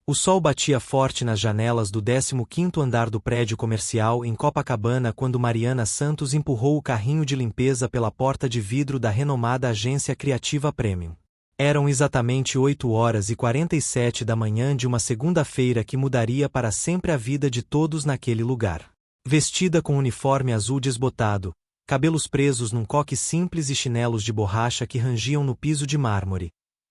O sol batia forte nas janelas do 15º andar do prédio comercial em Copacabana quando Mariana Santos empurrou o carrinho de limpeza pela porta de vidro da renomada agência criativa Premium. Eram exatamente 8h47 da manhã de uma segunda-feira que mudaria para sempre a vida de todos naquele lugar. Vestida com uniforme azul desbotado, cabelos presos num coque simples e chinelos de borracha que rangiam no piso de mármore,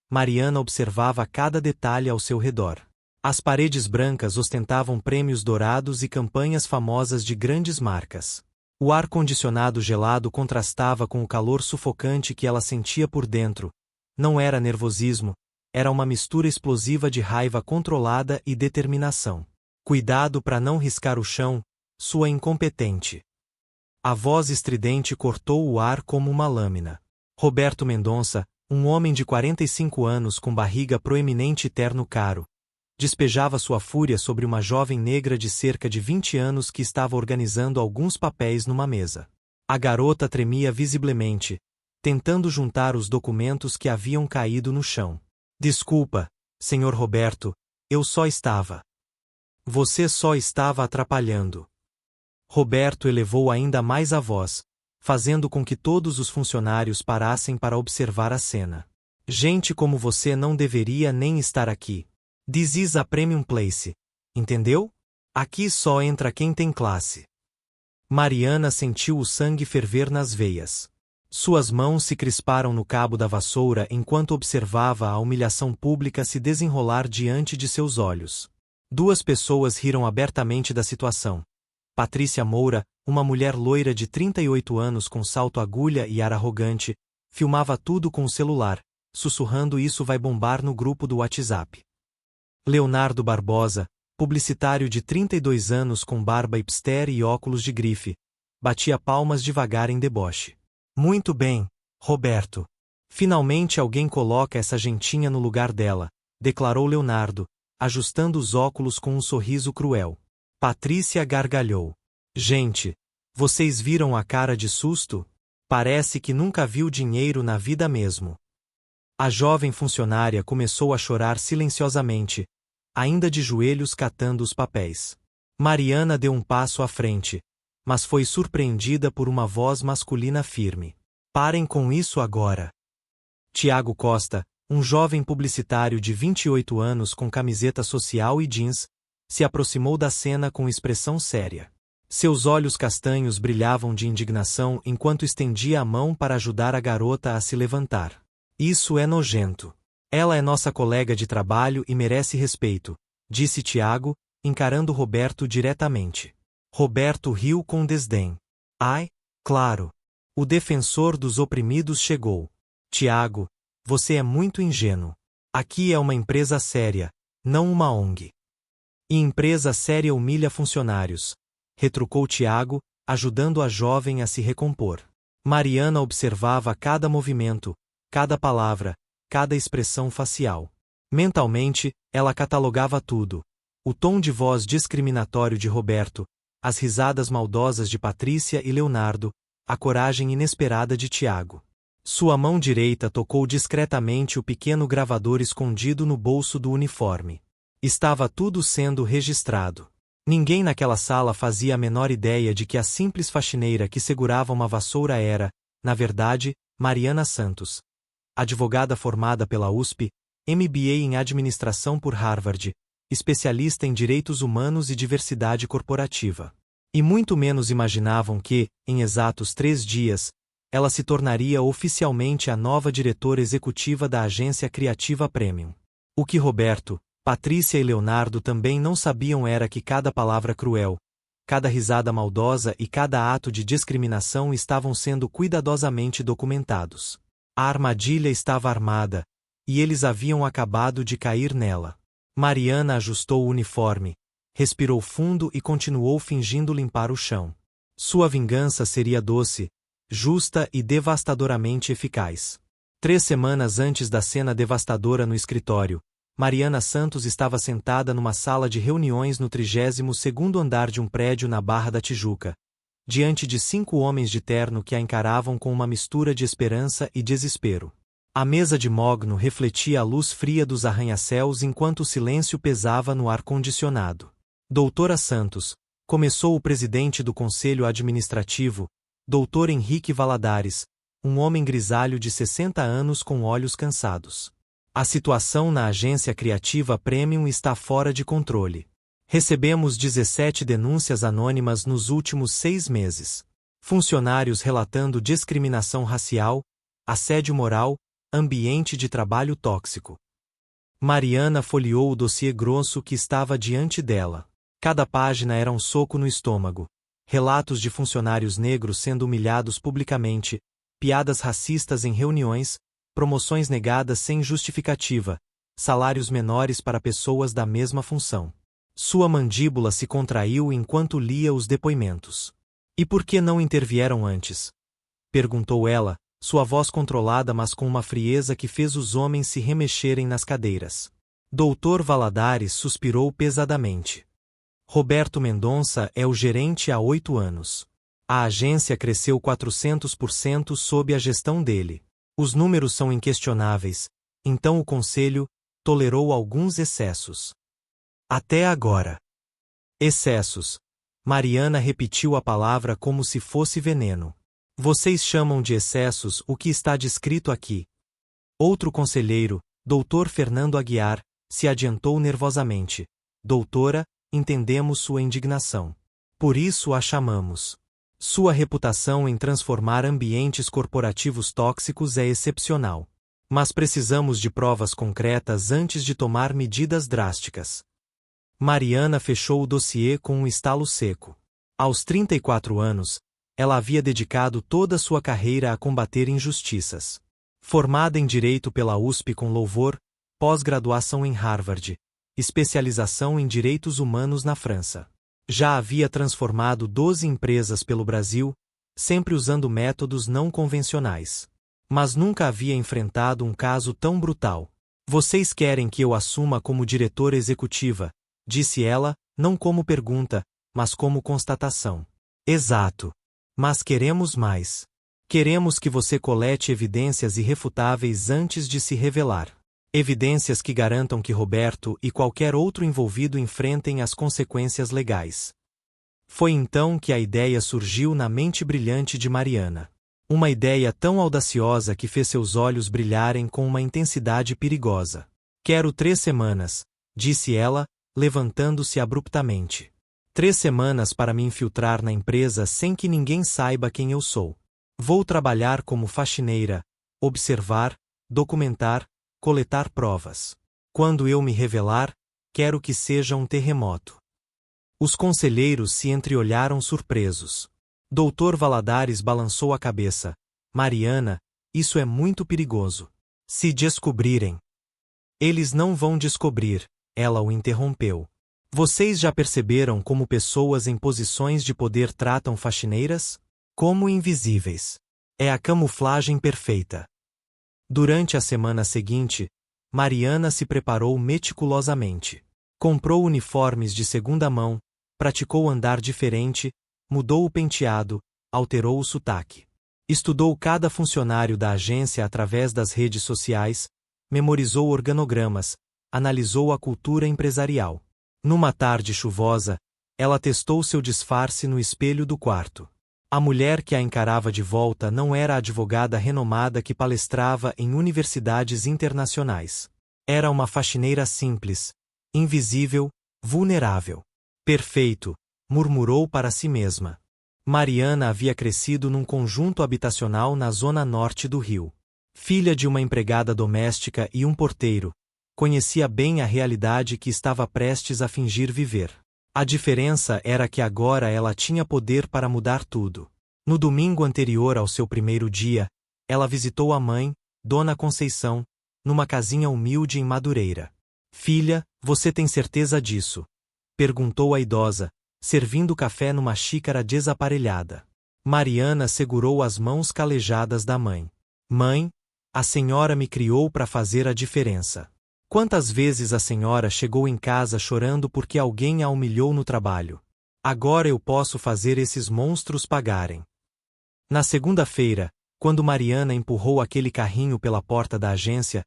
Mariana observava cada detalhe ao seu redor. As paredes brancas ostentavam prêmios dourados e campanhas famosas de grandes marcas. O ar-condicionado gelado contrastava com o calor sufocante que ela sentia por dentro. Não era nervosismo, era uma mistura explosiva de raiva controlada e determinação. Cuidado para não riscar o chão, sua incompetente. A voz estridente cortou o ar como uma lâmina. Roberto Mendonça, um homem de 45 anos com barriga proeminente e terno caro, despejava sua fúria sobre uma jovem negra de cerca de 20 anos que estava organizando alguns papéis numa mesa. A garota tremia visivelmente, tentando juntar os documentos que haviam caído no chão. Desculpa, Sr. Roberto, eu só estava. Você só estava atrapalhando. Roberto elevou ainda mais a voz, fazendo com que todos os funcionários parassem para observar a cena. Gente como você não deveria nem estar aqui. This is a premium place. Entendeu? Aqui só entra quem tem classe. Mariana sentiu o sangue ferver nas veias. Suas mãos se crisparam no cabo da vassoura enquanto observava a humilhação pública se desenrolar diante de seus olhos. Duas pessoas riram abertamente da situação. Patrícia Moura, uma mulher loira de 38 anos com salto-agulha e ar arrogante, filmava tudo com o celular, sussurrando: "Isso vai bombar no grupo do WhatsApp." Leonardo Barbosa, publicitário de 32 anos com barba hipster e óculos de grife, batia palmas devagar em deboche. Muito bem, Roberto. Finalmente alguém coloca essa gentinha no lugar dela, declarou Leonardo, ajustando os óculos com um sorriso cruel. Patrícia gargalhou. Gente, vocês viram a cara de susto? Parece que nunca viu dinheiro na vida mesmo. A jovem funcionária começou a chorar silenciosamente, ainda de joelhos catando os papéis. Mariana deu um passo à frente, mas foi surpreendida por uma voz masculina firme. Parem com isso agora. Tiago Costa, um jovem publicitário de 28 anos com camiseta social e jeans, se aproximou da cena com expressão séria. Seus olhos castanhos brilhavam de indignação enquanto estendia a mão para ajudar a garota a se levantar. Isso é nojento. Ela é nossa colega de trabalho e merece respeito, disse Tiago, encarando Roberto diretamente. Roberto riu com desdém. Ai, claro. O defensor dos oprimidos chegou. Tiago, você é muito ingênuo. Aqui é uma empresa séria, não uma ONG. E empresa séria humilha funcionários, retrucou Tiago, ajudando a jovem a se recompor. Mariana observava cada movimento, cada palavra, cada expressão facial. Mentalmente, ela catalogava tudo. O tom de voz discriminatório de Roberto, as risadas maldosas de Patrícia e Leonardo, a coragem inesperada de Tiago. Sua mão direita tocou discretamente o pequeno gravador escondido no bolso do uniforme. Estava tudo sendo registrado. Ninguém naquela sala fazia a menor ideia de que a simples faxineira que segurava uma vassoura era, na verdade, Mariana Santos. Advogada formada pela USP, MBA em Administração por Harvard, especialista em Direitos Humanos e Diversidade Corporativa. E muito menos imaginavam que, em exatos 3 dias, ela se tornaria oficialmente a nova diretora executiva da agência criativa Premium. O que Roberto, Patrícia e Leonardo também não sabiam era que cada palavra cruel, cada risada maldosa e cada ato de discriminação estavam sendo cuidadosamente documentados. A armadilha estava armada, e eles haviam acabado de cair nela. Mariana ajustou o uniforme, respirou fundo e continuou fingindo limpar o chão. Sua vingança seria doce, justa e devastadoramente eficaz. 3 semanas antes da cena devastadora no escritório, Mariana Santos estava sentada numa sala de reuniões no 32º andar de um prédio na Barra da Tijuca, diante de 5 homens de terno que a encaravam com uma mistura de esperança e desespero. A mesa de mogno refletia a luz fria dos arranha-céus enquanto o silêncio pesava no ar-condicionado. Doutora Santos, começou o presidente do Conselho Administrativo, Dr. Henrique Valadares, um homem grisalho de 60 anos com olhos cansados. A situação na agência criativa Premium está fora de controle. Recebemos 17 denúncias anônimas nos últimos 6 meses. Funcionários relatando discriminação racial, assédio moral, ambiente de trabalho tóxico. Mariana folheou o dossiê grosso que estava diante dela. Cada página era um soco no estômago. Relatos de funcionários negros sendo humilhados publicamente, piadas racistas em reuniões, promoções negadas sem justificativa, salários menores para pessoas da mesma função. Sua mandíbula se contraiu enquanto lia os depoimentos. E por que não intervieram antes? Perguntou ela, sua voz controlada mas com uma frieza que fez os homens se remexerem nas cadeiras. Dr. Valadares suspirou pesadamente. Roberto Mendonça é o gerente há 8 anos. A agência cresceu 400% sob a gestão dele. Os números são inquestionáveis, então o conselho tolerou alguns excessos. Até agora. Excessos. Mariana repetiu a palavra como se fosse veneno. Vocês chamam de excessos o que está descrito aqui. Outro conselheiro, Dr. Fernando Aguiar, se adiantou nervosamente. Doutora, entendemos sua indignação. Por isso a chamamos. Sua reputação em transformar ambientes corporativos tóxicos é excepcional. Mas precisamos de provas concretas antes de tomar medidas drásticas. Mariana fechou o dossiê com um estalo seco. Aos 34 anos, ela havia dedicado toda sua carreira a combater injustiças. Formada em Direito pela USP com louvor, pós-graduação em Harvard, especialização em Direitos Humanos na França. Já havia transformado 12 empresas pelo Brasil, sempre usando métodos não convencionais. Mas nunca havia enfrentado um caso tão brutal. Vocês querem que eu assuma como diretora executiva, disse ela, não como pergunta, mas como constatação. Exato. Mas queremos mais. Queremos que você colete evidências irrefutáveis antes de se revelar. Evidências que garantam que Roberto e qualquer outro envolvido enfrentem as consequências legais. Foi então que a ideia surgiu na mente brilhante de Mariana. Uma ideia tão audaciosa que fez seus olhos brilharem com uma intensidade perigosa. Quero 3 semanas, disse ela, levantando-se abruptamente. 3 semanas para me infiltrar na empresa sem que ninguém saiba quem eu sou. Vou trabalhar como faxineira, observar, documentar, coletar provas. Quando eu me revelar, quero que seja um terremoto. Os conselheiros se entreolharam surpresos. Dr. Valadares balançou a cabeça. Mariana, isso é muito perigoso. Se descobrirem. Eles não vão descobrir, ela o interrompeu. Vocês já perceberam como pessoas em posições de poder tratam faxineiras? Como invisíveis. É a camuflagem perfeita. Durante a semana seguinte, Mariana se preparou meticulosamente. Comprou uniformes de segunda mão, praticou andar diferente, mudou o penteado, alterou o sotaque. Estudou cada funcionário da agência através das redes sociais, memorizou organogramas, analisou a cultura empresarial. Numa tarde chuvosa, ela testou seu disfarce no espelho do quarto. A mulher que a encarava de volta não era a advogada renomada que palestrava em universidades internacionais. Era uma faxineira simples, invisível, vulnerável. Perfeito, murmurou para si mesma. Mariana havia crescido num conjunto habitacional na zona norte do Rio. Filha de uma empregada doméstica e um porteiro, conhecia bem a realidade que estava prestes a fingir viver. A diferença era que agora ela tinha poder para mudar tudo. No domingo anterior ao seu primeiro dia, ela visitou a mãe, Dona Conceição, numa casinha humilde em Madureira. Filha, você tem certeza disso? Perguntou a idosa, servindo café numa xícara desaparelhada. Mariana segurou as mãos calejadas da mãe. Mãe, a senhora me criou para fazer a diferença. Quantas vezes a senhora chegou em casa chorando porque alguém a humilhou no trabalho? Agora eu posso fazer esses monstros pagarem. Na segunda-feira, Quando Mariana empurrou aquele carrinho pela porta da agência,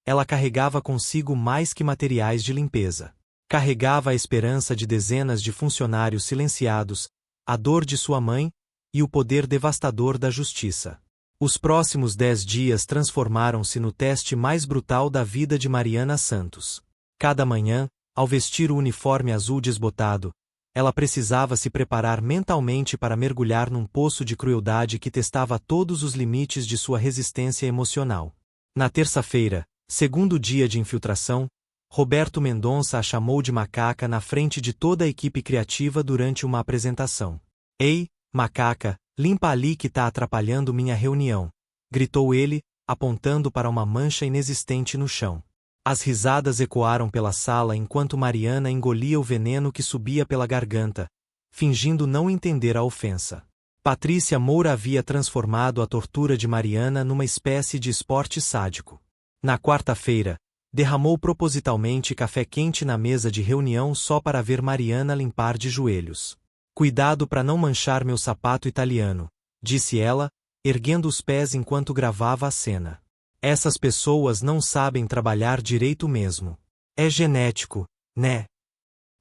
ela carregava consigo mais que materiais de limpeza. Carregava a esperança de dezenas de funcionários silenciados, a dor de sua mãe e o poder devastador da justiça. Os próximos 10 dias transformaram-se no teste mais brutal da vida de Mariana Santos. Cada manhã, ao vestir o uniforme azul desbotado, ela precisava se preparar mentalmente para mergulhar num poço de crueldade que testava todos os limites de sua resistência emocional. Na terça-feira, segundo dia de infiltração, Roberto Mendonça a chamou de macaca na frente de toda a equipe criativa durante uma apresentação. "Ei, macaca, limpa ali que tá atrapalhando minha reunião", gritou ele, apontando para uma mancha inexistente no chão. As risadas ecoaram pela sala enquanto Mariana engolia o veneno que subia pela garganta, fingindo não entender a ofensa. Patrícia Moura havia transformado a tortura de Mariana numa espécie de esporte sádico. Na quarta-feira, derramou propositalmente café quente na mesa de reunião só para ver Mariana limpar de joelhos. "Cuidado para não manchar meu sapato italiano", disse ela, erguendo os pés enquanto gravava a cena. "Essas pessoas não sabem trabalhar direito mesmo. É genético, né?"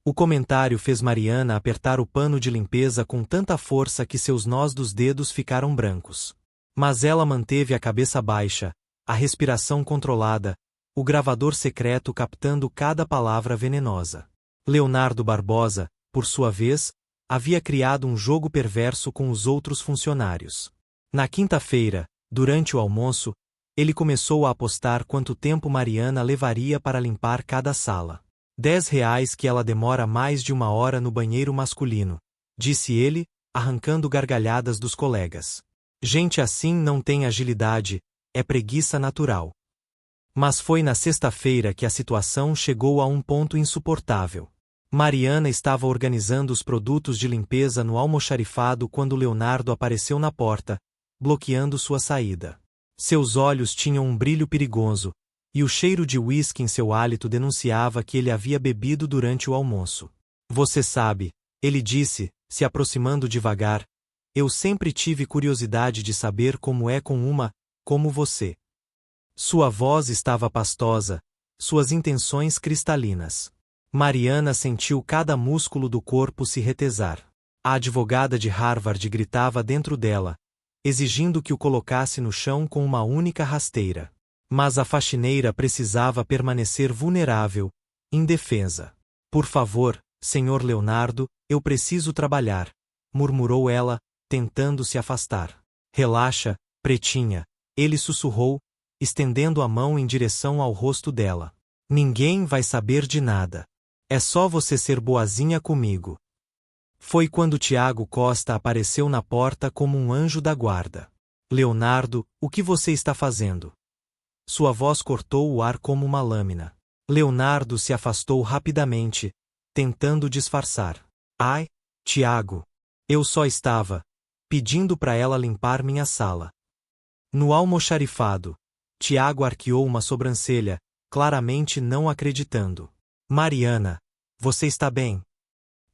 O comentário fez Mariana apertar o pano de limpeza com tanta força que seus nós dos dedos ficaram brancos. Mas ela manteve a cabeça baixa, a respiração controlada, o gravador secreto captando cada palavra venenosa. Leonardo Barbosa, por sua vez, havia criado um jogo perverso com os outros funcionários. Na quinta-feira, durante o almoço, ele começou a apostar quanto tempo Mariana levaria para limpar cada sala. R$ 10 que ela demora mais de 1 hora no banheiro masculino, disse ele, arrancando gargalhadas dos colegas. Gente assim não tem agilidade, é preguiça natural. Mas foi na sexta-feira que a situação chegou a um ponto insuportável. Mariana estava organizando os produtos de limpeza no almoxarifado quando Leonardo apareceu na porta, bloqueando sua saída. Seus olhos tinham um brilho perigoso, e o cheiro de uísque em seu hálito denunciava que ele havia bebido durante o almoço. "Você sabe", ele disse, se aproximando devagar, "eu sempre tive curiosidade de saber como é com uma, como você." Sua voz estava pastosa, suas intenções cristalinas. Mariana sentiu cada músculo do corpo se retesar. A advogada de Harvard gritava dentro dela, exigindo que o colocasse no chão com uma única rasteira. Mas a faxineira precisava permanecer vulnerável, indefesa. "Por favor, senhor Leonardo, eu preciso trabalhar", murmurou ela, tentando se afastar. "Relaxa, pretinha", ele sussurrou, estendendo a mão em direção ao rosto dela. "Ninguém vai saber de nada. É só você ser boazinha comigo." Foi quando Tiago Costa apareceu na porta como um anjo da guarda. "Leonardo, o que você está fazendo?" Sua voz cortou o ar como uma lâmina. Leonardo se afastou rapidamente, tentando disfarçar. "Ai, Tiago. Eu só estava pedindo para ela limpar minha sala." No almoxarifado, Tiago arqueou uma sobrancelha, claramente não acreditando. "Mariana, você está bem?"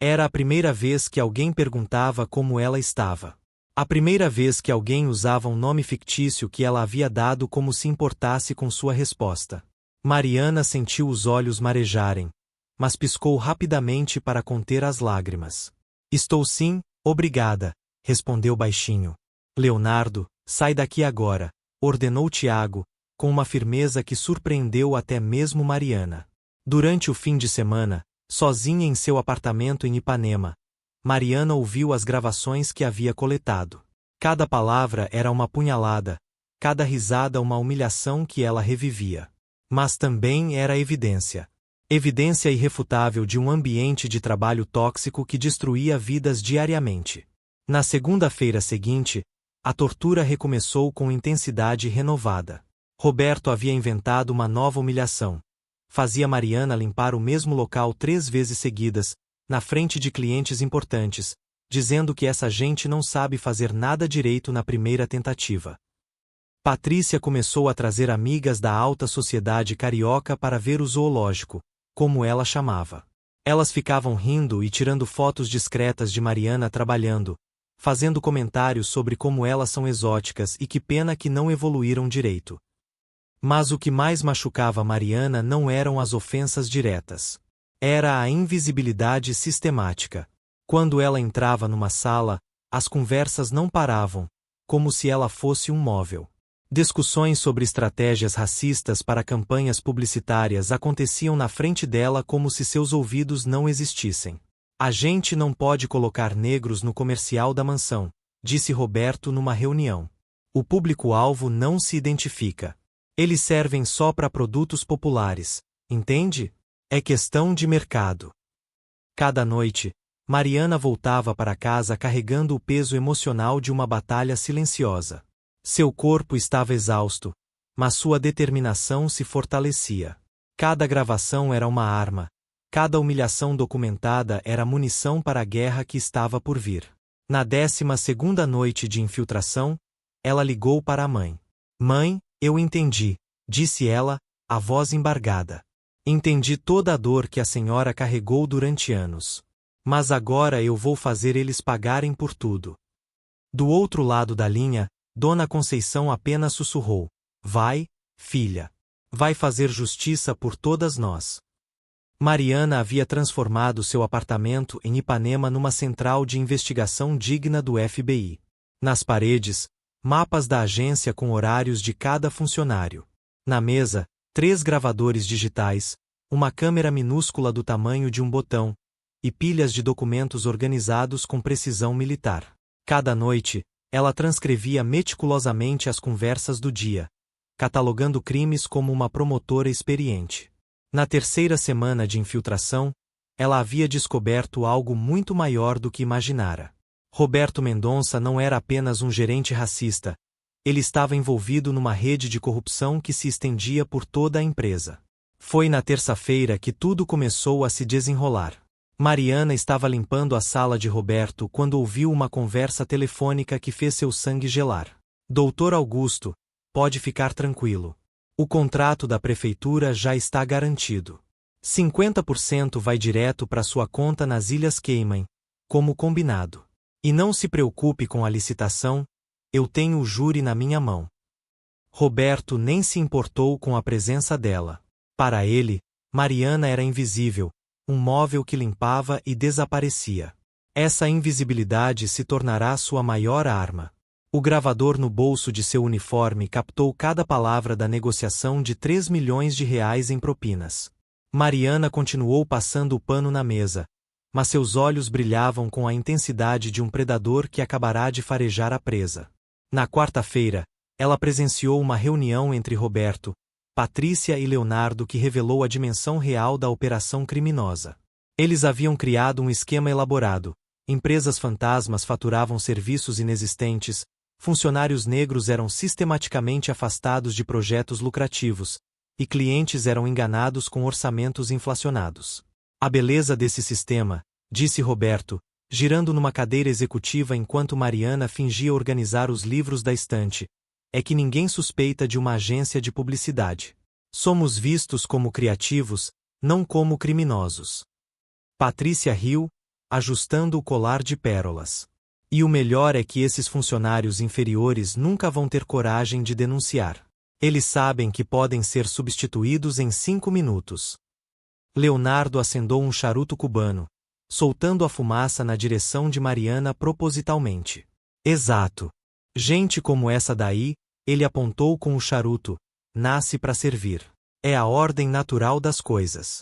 Era a primeira vez que alguém perguntava como ela estava. A primeira vez que alguém usava um nome fictício que ela havia dado como se importasse com sua resposta. Mariana sentiu os olhos marejarem, mas piscou rapidamente para conter as lágrimas. "Estou sim, obrigada", respondeu baixinho. "Leonardo, sai daqui agora", ordenou Tiago, com uma firmeza que surpreendeu até mesmo Mariana. Durante o fim de semana, sozinha em seu apartamento em Ipanema, Mariana ouviu as gravações que havia coletado. Cada palavra era uma punhalada, cada risada uma humilhação que ela revivia. Mas também era evidência. Evidência irrefutável de um ambiente de trabalho tóxico que destruía vidas diariamente. Na segunda-feira seguinte, a tortura recomeçou com intensidade renovada. Roberto havia inventado uma nova humilhação. Fazia Mariana limpar o mesmo local 3 vezes seguidas, na frente de clientes importantes, dizendo que essa gente não sabe fazer nada direito na primeira tentativa. Patrícia começou a trazer amigas da alta sociedade carioca para ver o zoológico, como ela chamava. Elas ficavam rindo e tirando fotos discretas de Mariana trabalhando, fazendo comentários sobre como elas são exóticas e que pena que não evoluíram direito. Mas o que mais machucava Mariana não eram as ofensas diretas. Era a invisibilidade sistemática. Quando ela entrava numa sala, as conversas não paravam, como se ela fosse um móvel. Discussões sobre estratégias racistas para campanhas publicitárias aconteciam na frente dela como se seus ouvidos não existissem. A gente não pode colocar negros no comercial da mansão, disse Roberto numa reunião. O público-alvo não se identifica. Eles servem só para produtos populares, entende? É questão de mercado. Cada noite, Mariana voltava para casa carregando o peso emocional de uma batalha silenciosa. Seu corpo estava exausto, mas sua determinação se fortalecia. Cada gravação era uma arma, cada humilhação documentada era munição para a guerra que estava por vir. Na 12ª noite de infiltração, ela ligou para a mãe. Mãe, eu entendi, disse ela, a voz embargada. Entendi toda a dor que a senhora carregou durante anos. Mas agora eu vou fazer eles pagarem por tudo. Do outro lado da linha, Dona Conceição apenas sussurrou. Vai, filha. Vai fazer justiça por todas nós. Mariana havia transformado seu apartamento em Ipanema numa central de investigação digna do FBI. Nas paredes, mapas da agência com horários de cada funcionário. Na mesa, 3 gravadores digitais, uma câmera minúscula do tamanho de um botão, e pilhas de documentos organizados com precisão militar. Cada noite, ela transcrevia meticulosamente as conversas do dia, catalogando crimes como uma promotora experiente. Na 3ª semana de infiltração, ela havia descoberto algo muito maior do que imaginara. Roberto Mendonça não era apenas um gerente racista, ele estava envolvido numa rede de corrupção que se estendia por toda a empresa. Foi na terça-feira que tudo começou a se desenrolar. Mariana estava limpando a sala de Roberto quando ouviu uma conversa telefônica que fez seu sangue gelar. Doutor Augusto, pode ficar tranquilo. O contrato da prefeitura já está garantido. 50% vai direto para sua conta nas Ilhas Cayman, como combinado. E não se preocupe com a licitação, eu tenho o júri na minha mão. Roberto nem se importou com a presença dela. Para ele, Mariana era invisível, um móvel que limpava e desaparecia. Essa invisibilidade se tornará sua maior arma. O gravador no bolso de seu uniforme captou cada palavra da negociação de 3 milhões de reais em propinas. Mariana continuou passando o pano na mesa, mas seus olhos brilhavam com a intensidade de um predador que acabará de farejar a presa. Na quarta-feira, ela presenciou uma reunião entre Roberto, Patrícia e Leonardo que revelou a dimensão real da operação criminosa. Eles haviam criado um esquema elaborado, empresas fantasmas faturavam serviços inexistentes, funcionários negros eram sistematicamente afastados de projetos lucrativos, e clientes eram enganados com orçamentos inflacionados. A beleza desse sistema, disse Roberto, girando numa cadeira executiva enquanto Mariana fingia organizar os livros da estante, é que ninguém suspeita de uma agência de publicidade. Somos vistos como criativos, não como criminosos. Patrícia riu, ajustando o colar de pérolas. E o melhor é que esses funcionários inferiores nunca vão ter coragem de denunciar. Eles sabem que podem ser substituídos em 5 minutos. Leonardo acendeu um charuto cubano, soltando a fumaça na direção de Mariana propositalmente. Exato. Gente como essa daí, ele apontou com o charuto, nasce para servir. É a ordem natural das coisas.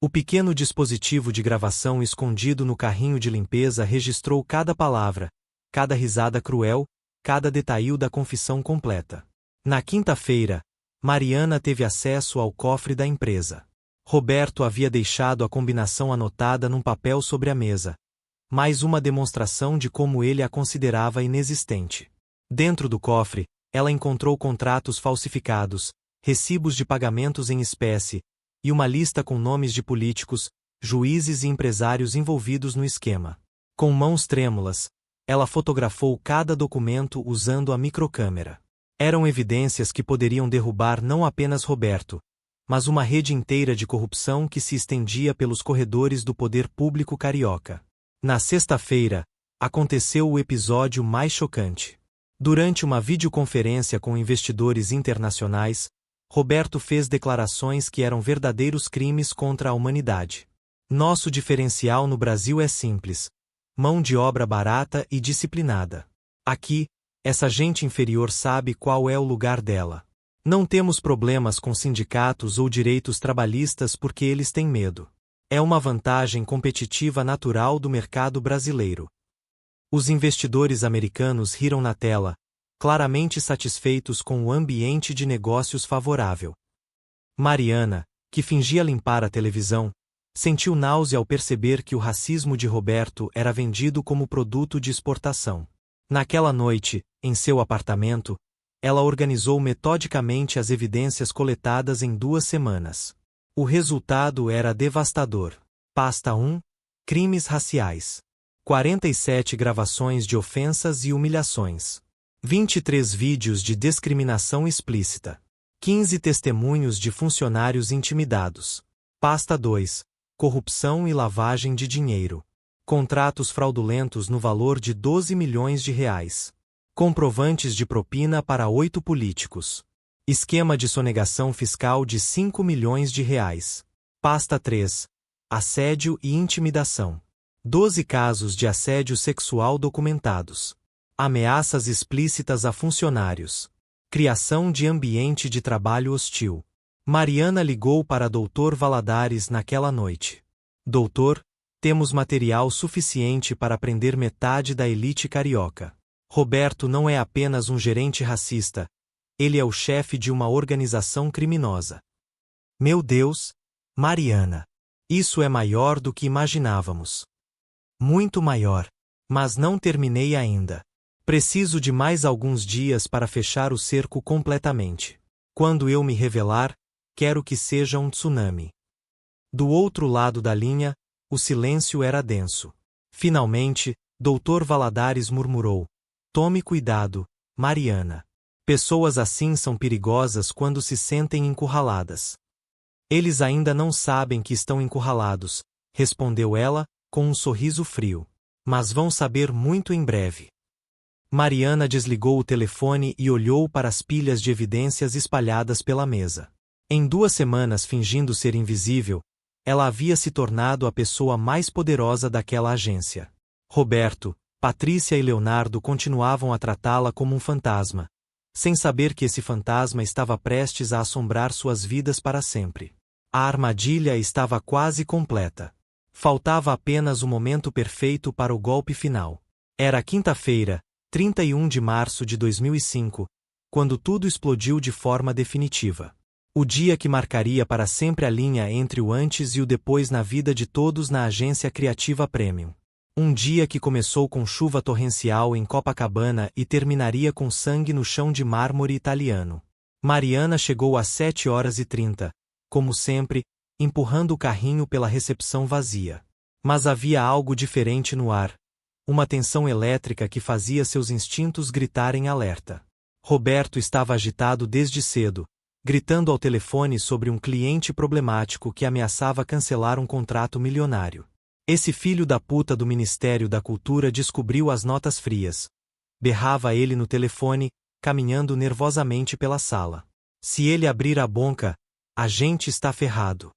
O pequeno dispositivo de gravação escondido no carrinho de limpeza registrou cada palavra, cada risada cruel, cada detalhe da confissão completa. Na quinta-feira, Mariana teve acesso ao cofre da empresa. Roberto havia deixado a combinação anotada num papel sobre a mesa. Mais uma demonstração de como ele a considerava inexistente. Dentro do cofre, ela encontrou contratos falsificados, recibos de pagamentos em espécie, e uma lista com nomes de políticos, juízes e empresários envolvidos no esquema. Com mãos trêmulas, ela fotografou cada documento usando a microcâmera. Eram evidências que poderiam derrubar não apenas Roberto, mas uma rede inteira de corrupção que se estendia pelos corredores do poder público carioca. Na sexta-feira, Aconteceu o episódio mais chocante. Durante uma videoconferência com investidores internacionais, Roberto fez declarações que eram verdadeiros crimes contra a humanidade. Nosso diferencial no Brasil é simples: mão de obra barata e disciplinada. Aqui, essa gente inferior sabe qual é o lugar dela. Não temos problemas com sindicatos ou direitos trabalhistas porque eles têm medo. É uma vantagem competitiva natural do mercado brasileiro. Os investidores americanos riram na tela, claramente satisfeitos com o ambiente de negócios favorável. Mariana, que fingia limpar a televisão, sentiu náusea ao perceber que o racismo de Roberto era vendido como produto de exportação. Naquela noite, em seu apartamento, ela organizou metodicamente as evidências coletadas em 2 semanas. O resultado era devastador. Pasta 1. Crimes raciais. 47 gravações de ofensas e humilhações. 23 vídeos de discriminação explícita. 15 testemunhos de funcionários intimidados. Pasta 2. Corrupção e lavagem de dinheiro. Contratos fraudulentos no valor de 12 milhões de reais. Comprovantes de propina para 8 políticos. Esquema de sonegação fiscal de 5 milhões de reais. Pasta 3. Assédio e intimidação. 12 casos de assédio sexual documentados. Ameaças explícitas a funcionários. Criação de ambiente de trabalho hostil. Mariana ligou para Dr. Valadares naquela noite. Doutor, temos material suficiente para prender metade da elite carioca. Roberto não é apenas um gerente racista, ele é o chefe de uma organização criminosa. Meu Deus, Mariana! Isso é maior do que imaginávamos. Muito maior. Mas não terminei ainda. Preciso de mais alguns dias para fechar o cerco completamente. Quando eu me revelar, quero que seja um tsunami. Do outro lado da linha, o silêncio era denso. Finalmente, Dr. Valadares murmurou: tome cuidado, Mariana. Pessoas assim são perigosas quando se sentem encurraladas. Eles ainda não sabem que estão encurralados, respondeu ela, com um sorriso frio. Mas vão saber muito em breve. Mariana desligou o telefone e olhou para as pilhas de evidências espalhadas pela mesa. Em 2 semanas fingindo ser invisível, ela havia se tornado a pessoa mais poderosa daquela agência. Roberto, Patrícia e Leonardo continuavam a tratá-la como um fantasma, sem saber que esse fantasma estava prestes a assombrar suas vidas para sempre. A armadilha estava quase completa. Faltava apenas o momento perfeito para o golpe final. Era quinta-feira, 31 de março de 2005, quando tudo explodiu de forma definitiva. O dia que marcaria para sempre a linha entre o antes e o depois na vida de todos na agência criativa Premium. Um dia que começou com chuva torrencial em Copacabana e terminaria com sangue no chão de mármore italiano. Mariana chegou às 7h30, como sempre, empurrando o carrinho pela recepção vazia. Mas havia algo diferente no ar, uma tensão elétrica que fazia seus instintos gritarem alerta. Roberto estava agitado desde cedo, gritando ao telefone sobre um cliente problemático que ameaçava cancelar um contrato milionário. Esse filho da puta do Ministério da Cultura descobriu as notas frias. Berrava ele no telefone, caminhando nervosamente pela sala. Se ele abrir a boca, a gente está ferrado.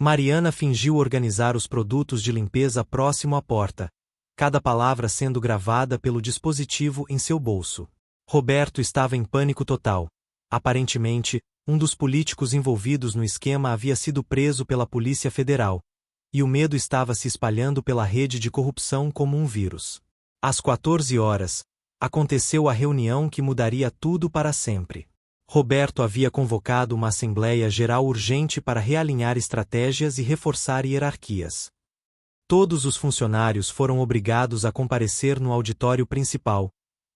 Mariana fingiu organizar os produtos de limpeza próximo à porta, cada palavra sendo gravada pelo dispositivo em seu bolso. Roberto estava em pânico total. Aparentemente, um dos políticos envolvidos no esquema havia sido preso pela Polícia Federal, e o medo estava se espalhando pela rede de corrupção como um vírus. Às 14h, aconteceu a reunião que mudaria tudo para sempre. Roberto havia convocado uma Assembleia Geral urgente para realinhar estratégias e reforçar hierarquias. Todos os funcionários foram obrigados a comparecer no auditório principal,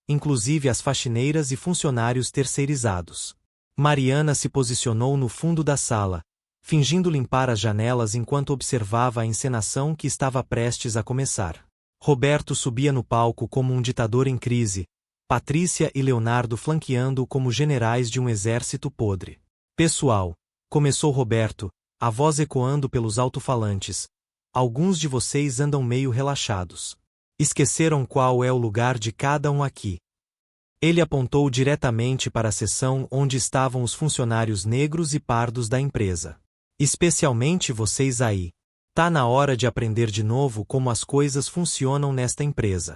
inclusive as faxineiras e funcionários terceirizados. Mariana se posicionou no fundo da sala, fingindo limpar as janelas enquanto observava a encenação que estava prestes a começar. Roberto subia no palco como um ditador em crise, Patrícia e Leonardo flanqueando como generais de um exército podre. Pessoal, começou Roberto, a voz ecoando pelos alto-falantes, alguns de vocês andam meio relaxados. Esqueceram qual é o lugar de cada um aqui. Ele apontou diretamente para a seção onde estavam os funcionários negros e pardos da empresa. Especialmente vocês aí. Tá na hora de aprender de novo como as coisas funcionam nesta empresa.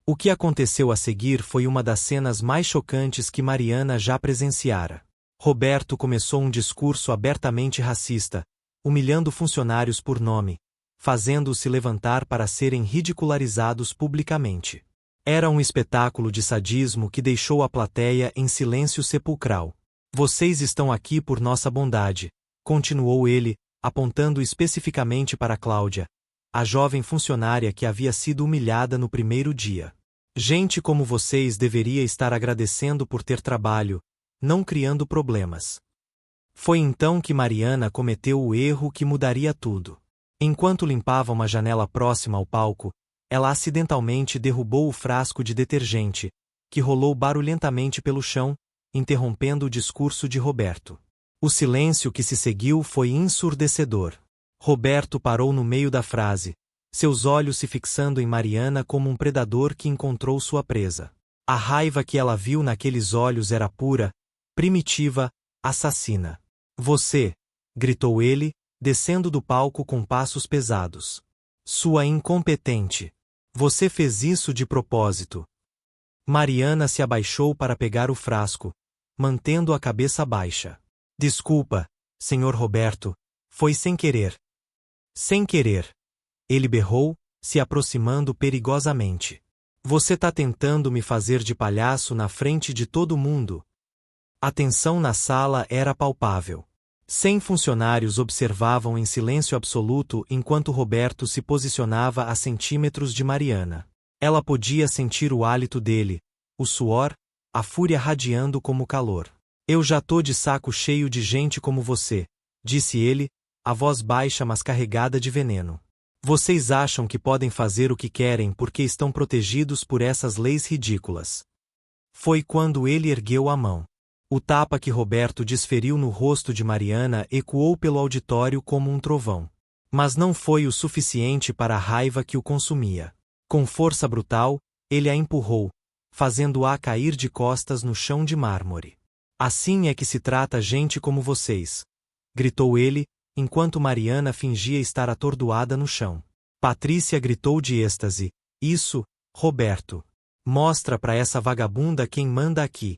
O que aconteceu a seguir foi uma das cenas mais chocantes que Mariana já presenciara. Roberto começou um discurso abertamente racista, humilhando funcionários por nome, fazendo-os se levantar para serem ridicularizados publicamente. Era um espetáculo de sadismo que deixou a plateia em silêncio sepulcral. Vocês estão aqui por nossa bondade, continuou ele, apontando especificamente para Cláudia, a jovem funcionária que havia sido humilhada no primeiro dia. Gente como vocês deveria estar agradecendo por ter trabalho, não criando problemas. Foi então que Mariana cometeu o erro que mudaria tudo. Enquanto limpava uma janela próxima ao palco, ela acidentalmente derrubou o frasco de detergente, que rolou barulhentamente pelo chão, interrompendo o discurso de Roberto. O silêncio que se seguiu foi ensurdecedor. Roberto parou no meio da frase, seus olhos se fixando em Mariana como um predador que encontrou sua presa. A raiva que ela viu naqueles olhos era pura, primitiva, assassina. Você! Gritou ele, descendo do palco com passos pesados. Sua incompetente! Você fez isso de propósito. Mariana se abaixou para pegar o frasco, mantendo a cabeça baixa. Desculpa, senhor Roberto, foi sem querer. Sem querer. Ele berrou, se aproximando perigosamente. Você tá tentando me fazer de palhaço na frente de todo mundo. A tensão na sala era palpável. 100 funcionários observavam em silêncio absoluto enquanto Roberto se posicionava a centímetros de Mariana. Ela podia sentir o hálito dele, o suor, a fúria radiando como calor. Eu já tô de saco cheio de gente como você, disse ele, a voz baixa mas carregada de veneno. Vocês acham que podem fazer o que querem porque estão protegidos por essas leis ridículas. Foi quando ele ergueu a mão. O tapa que Roberto desferiu no rosto de Mariana ecoou pelo auditório como um trovão. Mas não foi o suficiente para a raiva que o consumia. Com força brutal, ele a empurrou, fazendo-a cair de costas no chão de mármore. Assim é que se trata gente como vocês, gritou ele, enquanto Mariana fingia estar atordoada no chão. Patrícia gritou de êxtase. Isso, Roberto. Mostra pra essa vagabunda quem manda aqui.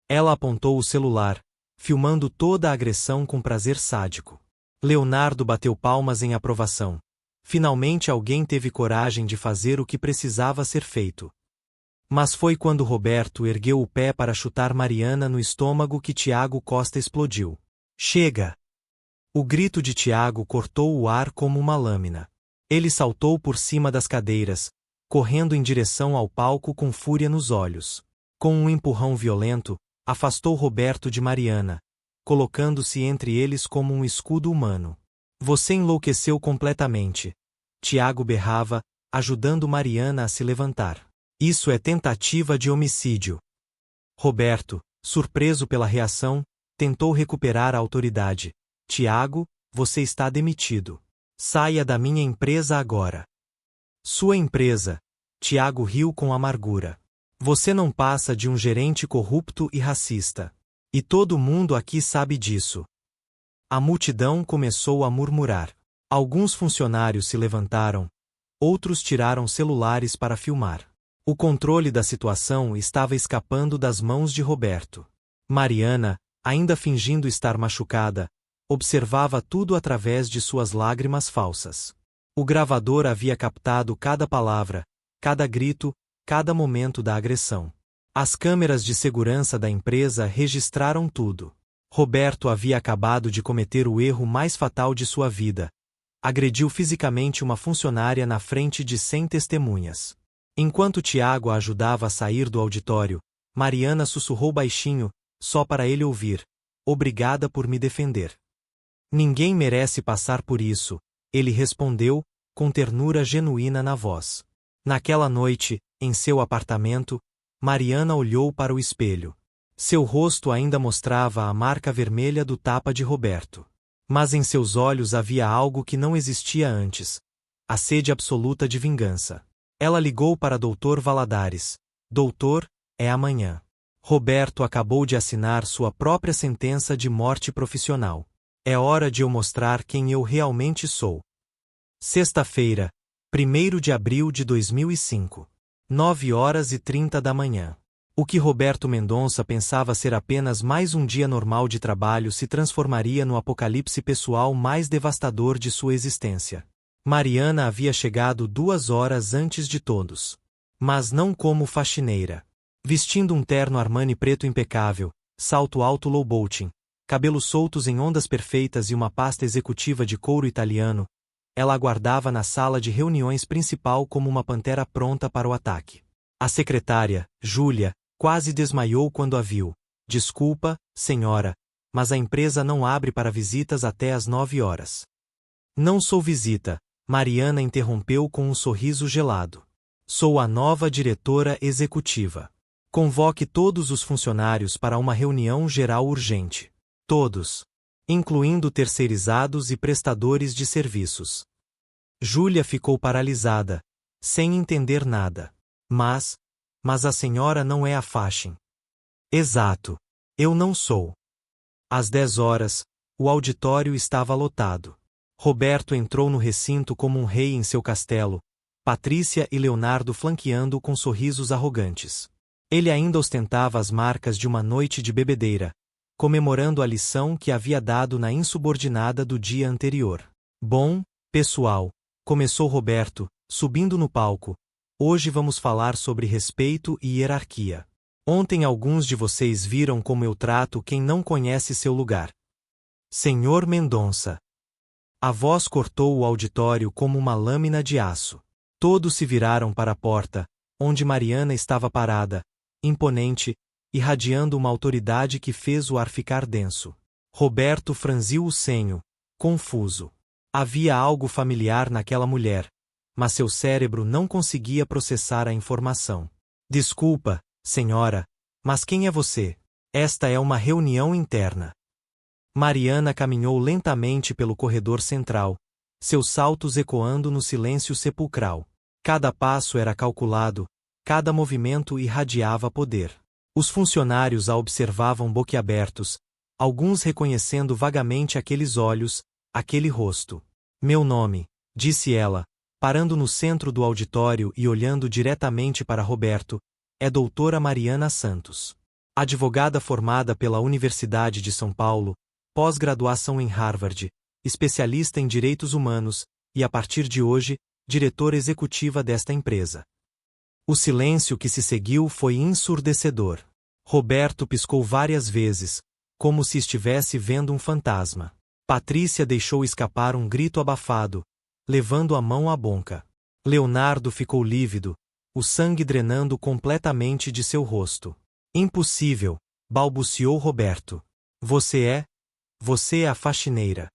Ela apontou o celular, filmando toda a agressão com prazer sádico. Leonardo bateu palmas em aprovação. Finalmente alguém teve coragem de fazer o que precisava ser feito. Mas foi quando Roberto ergueu o pé para chutar Mariana no estômago que Tiago Costa explodiu. Chega! O grito de Tiago cortou o ar como uma lâmina. Ele saltou por cima das cadeiras, correndo em direção ao palco com fúria nos olhos. Com um empurrão violento, afastou Roberto de Mariana, colocando-se entre eles como um escudo humano. Você enlouqueceu completamente. Tiago berrava, ajudando Mariana a se levantar. Isso é tentativa de homicídio. Roberto, surpreso pela reação, tentou recuperar a autoridade. Tiago, você está demitido. Saia da minha empresa agora. Sua empresa. Tiago riu com amargura. Você não passa de um gerente corrupto e racista. E todo mundo aqui sabe disso. A multidão começou a murmurar. Alguns funcionários se levantaram, outros tiraram celulares para filmar. O controle da situação estava escapando das mãos de Roberto. Mariana, ainda fingindo estar machucada, observava tudo através de suas lágrimas falsas. O gravador havia captado cada palavra, cada grito, cada momento da agressão. As câmeras de segurança da empresa registraram tudo. Roberto havia acabado de cometer o erro mais fatal de sua vida. Agrediu fisicamente uma funcionária na frente de 100 testemunhas. Enquanto Tiago a ajudava a sair do auditório, Mariana sussurrou baixinho, só para ele ouvir: Obrigada por me defender. Ninguém merece passar por isso, ele respondeu, com ternura genuína na voz. Naquela noite, em seu apartamento, Mariana olhou para o espelho. Seu rosto ainda mostrava a marca vermelha do tapa de Roberto. Mas em seus olhos havia algo que não existia antes: a sede absoluta de vingança. Ela ligou para Dr. Valadares. Doutor, é amanhã. Roberto acabou de assinar sua própria sentença de morte profissional. É hora de eu mostrar quem eu realmente sou. Sexta-feira, 1º de abril de 2005. 9h30 da manhã. O que Roberto Mendonça pensava ser apenas mais um dia normal de trabalho se transformaria no apocalipse pessoal mais devastador de sua existência. Mariana havia chegado 2 horas antes de todos. Mas não como faxineira. Vestindo um terno Armani preto impecável, salto alto low bolting, cabelos soltos em ondas perfeitas e uma pasta executiva de couro italiano, ela aguardava na sala de reuniões principal como uma pantera pronta para o ataque. A secretária, Júlia, quase desmaiou quando a viu. Desculpa, senhora, mas a empresa não abre para visitas até às 9 horas. Não sou visita, Mariana interrompeu com um sorriso gelado. Sou a nova diretora executiva. Convoque todos os funcionários para uma reunião geral urgente. Todos. Incluindo terceirizados e prestadores de serviços. Júlia ficou paralisada, sem entender nada. Mas a senhora não é a Faxin. Exato. Eu não sou. Às 10 horas, o auditório estava lotado. Roberto entrou no recinto como um rei em seu castelo, Patrícia e Leonardo flanqueando com sorrisos arrogantes. Ele ainda ostentava as marcas de uma noite de bebedeira, comemorando a lição que havia dado na insubordinada do dia anterior. Bom, pessoal, começou Roberto, subindo no palco, hoje vamos falar sobre respeito e hierarquia. Ontem alguns de vocês viram como eu trato quem não conhece seu lugar. Senhor Mendonça. A voz cortou o auditório como uma lâmina de aço. Todos se viraram para a porta, onde Mariana estava parada, imponente, irradiando uma autoridade que fez o ar ficar denso. Roberto franziu o senho, confuso. Havia algo familiar naquela mulher, mas seu cérebro não conseguia processar a informação. Desculpa, senhora, mas quem é você? Esta é uma reunião interna. Mariana caminhou lentamente pelo corredor central, seus saltos ecoando no silêncio sepulcral. Cada passo era calculado, cada movimento irradiava poder. Os funcionários a observavam boquiabertos, alguns reconhecendo vagamente aqueles olhos, aquele rosto. Meu nome, disse ela, parando no centro do auditório e olhando diretamente para Roberto, é doutora Mariana Santos. Advogada formada pela Universidade de São Paulo, pós-graduação em Harvard, especialista em direitos humanos, e a partir de hoje, diretora executiva desta empresa. O silêncio que se seguiu foi ensurdecedor. Roberto piscou várias vezes, como se estivesse vendo um fantasma. Patrícia deixou escapar um grito abafado, levando a mão à boca. Leonardo ficou lívido, o sangue drenando completamente de seu rosto. Impossível, balbuciou Roberto. Você é a faxineira.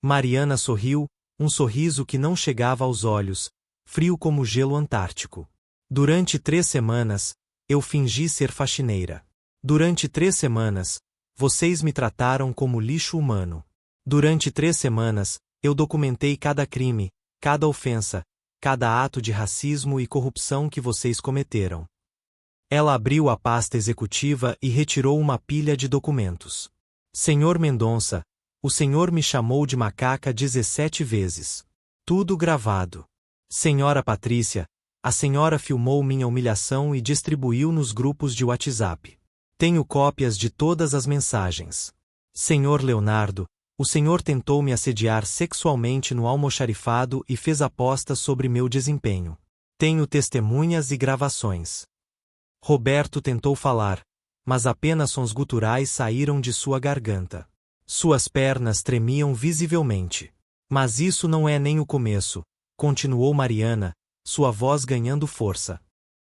Mariana sorriu, um sorriso que não chegava aos olhos, frio como gelo antártico. Durante 3 semanas, eu fingi ser faxineira. Durante 3 semanas, vocês me trataram como lixo humano. Durante 3 semanas, eu documentei cada crime, cada ofensa, cada ato de racismo e corrupção que vocês cometeram. Ela abriu a pasta executiva e retirou uma pilha de documentos. Senhor Mendonça, o senhor me chamou de macaca 17 vezes. Tudo gravado. Senhora Patrícia, a senhora filmou minha humilhação e distribuiu nos grupos de WhatsApp. Tenho cópias de todas as mensagens. Senhor Leonardo, o senhor tentou me assediar sexualmente no almoxarifado e fez apostas sobre meu desempenho. Tenho testemunhas e gravações. Roberto tentou falar, mas apenas sons guturais saíram de sua garganta. Suas pernas tremiam visivelmente. Mas isso não é nem o começo, continuou Mariana, sua voz ganhando força.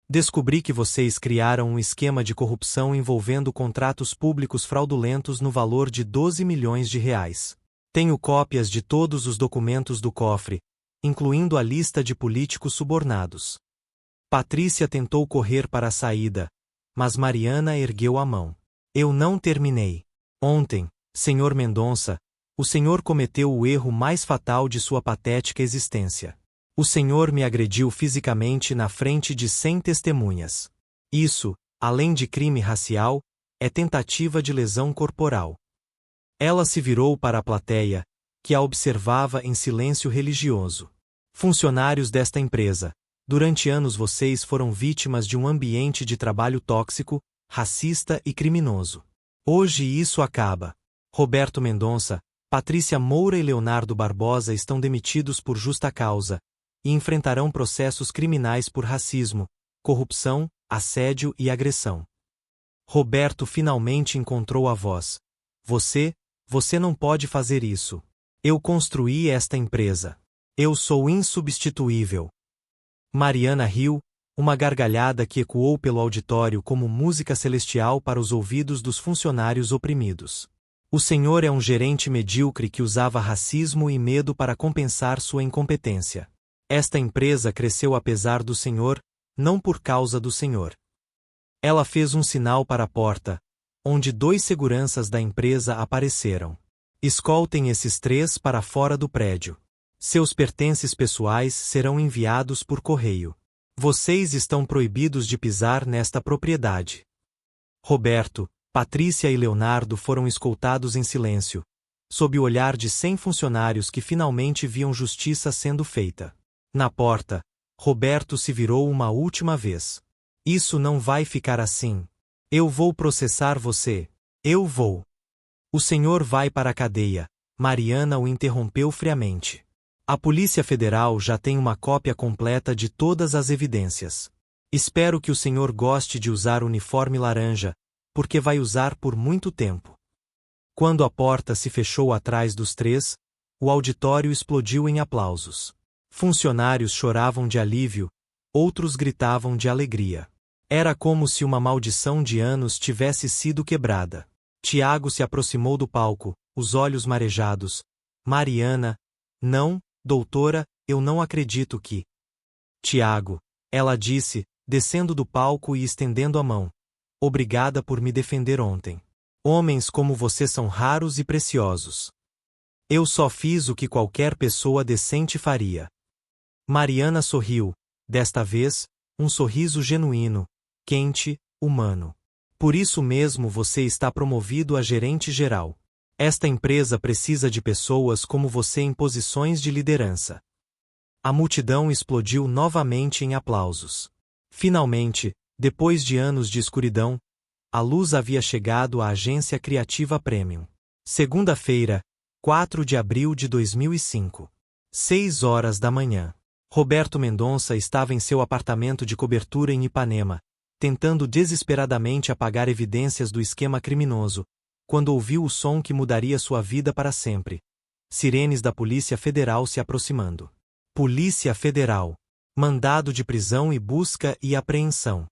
Descobri que vocês criaram um esquema de corrupção envolvendo contratos públicos fraudulentos no valor de 12 milhões de reais. Tenho cópias de todos os documentos do cofre, incluindo a lista de políticos subornados. Patrícia tentou correr para a saída, mas Mariana ergueu a mão. Eu não terminei. Ontem, senhor Mendonça, o senhor cometeu o erro mais fatal de sua patética existência. O senhor me agrediu fisicamente na frente de 100 testemunhas. Isso, além de crime racial, é tentativa de lesão corporal. Ela se virou para a plateia, que a observava em silêncio religioso. Funcionários desta empresa, durante anos vocês foram vítimas de um ambiente de trabalho tóxico, racista e criminoso. Hoje isso acaba. Roberto Mendonça, Patrícia Moura e Leonardo Barbosa estão demitidos por justa causa e enfrentarão processos criminais por racismo, corrupção, assédio e agressão. Roberto finalmente encontrou a voz. Você não pode fazer isso. Eu construí esta empresa. Eu sou insubstituível. Mariana riu, uma gargalhada que ecoou pelo auditório como música celestial para os ouvidos dos funcionários oprimidos. O senhor é um gerente medíocre que usava racismo e medo para compensar sua incompetência. Esta empresa cresceu apesar do senhor, não por causa do senhor. Ela fez um sinal para a porta, onde 2 seguranças da empresa apareceram. Escoltem esses 3 para fora do prédio. Seus pertences pessoais serão enviados por correio. Vocês estão proibidos de pisar nesta propriedade. Roberto, Patrícia e Leonardo foram escoltados em silêncio, sob o olhar de 100 funcionários que finalmente viam justiça sendo feita. Na porta, Roberto se virou uma última vez. Isso não vai ficar assim. Eu vou processar você. Eu vou. O senhor vai para a cadeia. Mariana o interrompeu friamente. A Polícia Federal já tem uma cópia completa de todas as evidências. Espero que o senhor goste de usar o uniforme laranja, porque vai usar por muito tempo. Quando a porta se fechou atrás dos 3, o auditório explodiu em aplausos. Funcionários choravam de alívio, outros gritavam de alegria. Era como se uma maldição de anos tivesse sido quebrada. Tiago se aproximou do palco, os olhos marejados. Mariana, não, doutora, eu não acredito que... Tiago, ela disse, descendo do palco e estendendo a mão. Obrigada por me defender ontem. Homens como você são raros e preciosos. Eu só fiz o que qualquer pessoa decente faria. Mariana sorriu, desta vez, um sorriso genuíno, quente, humano. Por isso mesmo você está promovido a gerente geral. Esta empresa precisa de pessoas como você em posições de liderança. A multidão explodiu novamente em aplausos. Finalmente, depois de anos de escuridão, a luz havia chegado à Agência Criativa Premium. Segunda-feira, 4 de abril de 2005. 6 horas da manhã. Roberto Mendonça estava em seu apartamento de cobertura em Ipanema, tentando desesperadamente apagar evidências do esquema criminoso, quando ouviu o som que mudaria sua vida para sempre. Sirenes da Polícia Federal se aproximando. Polícia Federal. Mandado de prisão e busca e apreensão.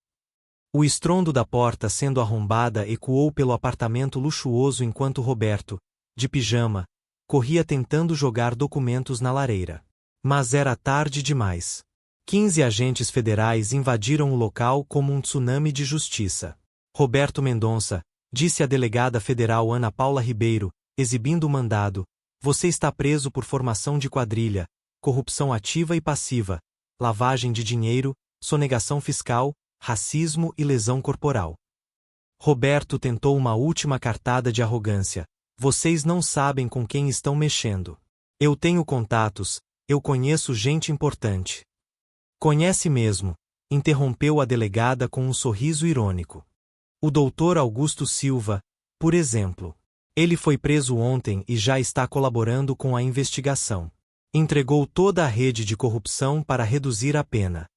O estrondo da porta sendo arrombada ecoou pelo apartamento luxuoso enquanto Roberto, de pijama, corria tentando jogar documentos na lareira. Mas era tarde demais. 15 agentes federais invadiram o local como um tsunami de justiça. Roberto Mendonça, disse a delegada federal Ana Paula Ribeiro, exibindo o mandado, você está preso por formação de quadrilha, corrupção ativa e passiva, lavagem de dinheiro, sonegação fiscal, racismo e lesão corporal. Roberto tentou uma última cartada de arrogância. Vocês não sabem com quem estão mexendo. Eu tenho contatos, eu conheço gente importante. Conhece mesmo, interrompeu a delegada com um sorriso irônico. O doutor Augusto Silva, por exemplo. Ele foi preso ontem e já está colaborando com a investigação. Entregou toda a rede de corrupção para reduzir a pena.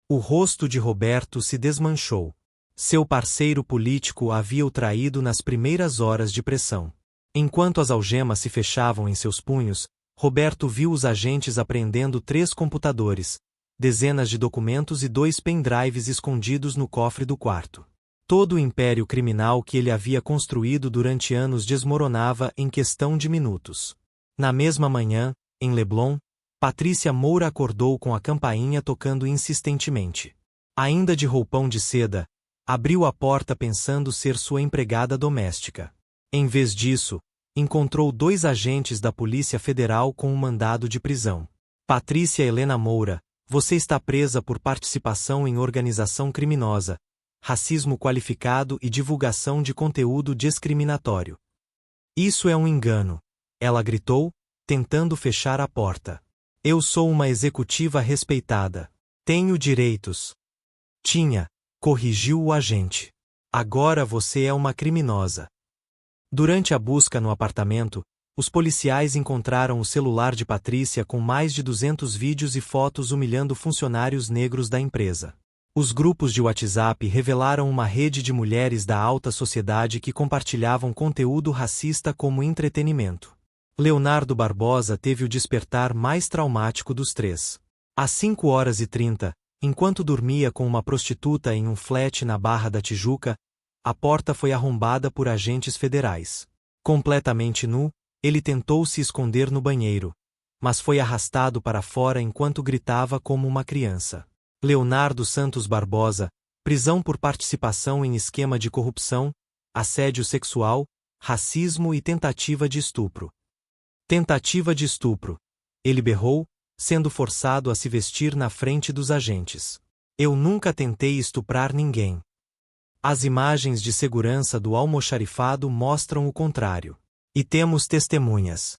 O rosto de Roberto se desmanchou. Seu parceiro político havia o traído nas primeiras horas de pressão. Enquanto as algemas se fechavam em seus punhos, Roberto viu os agentes apreendendo 3 computadores, dezenas de documentos e 2 pendrives escondidos no cofre do quarto. Todo o império criminal que ele havia construído durante anos desmoronava em questão de minutos. Na mesma manhã, em Leblon, Patrícia Moura acordou com a campainha tocando insistentemente. Ainda de roupão de seda, abriu a porta pensando ser sua empregada doméstica. Em vez disso, encontrou 2 agentes da Polícia Federal com um mandado de prisão. Patrícia Helena Moura, você está presa por participação em organização criminosa, racismo qualificado e divulgação de conteúdo discriminatório. Isso é um engano. Ela gritou, tentando fechar a porta. Eu sou uma executiva respeitada. Tenho direitos. Tinha, corrigiu o agente. Agora você é uma criminosa. Durante a busca no apartamento, os policiais encontraram o celular de Patrícia com mais de 200 vídeos e fotos humilhando funcionários negros da empresa. Os grupos de WhatsApp revelaram uma rede de mulheres da alta sociedade que compartilhavam conteúdo racista como entretenimento. Leonardo Barbosa teve o despertar mais traumático dos três. Às 5h30, enquanto dormia com uma prostituta em um flat na Barra da Tijuca, a porta foi arrombada por agentes federais. Completamente nu, ele tentou se esconder no banheiro, mas foi arrastado para fora enquanto gritava como uma criança. Leonardo Santos Barbosa, prisão por participação em esquema de corrupção, assédio sexual, racismo e tentativa de estupro. Tentativa de estupro. Ele berrou, sendo forçado a se vestir na frente dos agentes. Eu nunca tentei estuprar ninguém. As imagens de segurança do almoxarifado mostram o contrário. E temos testemunhas.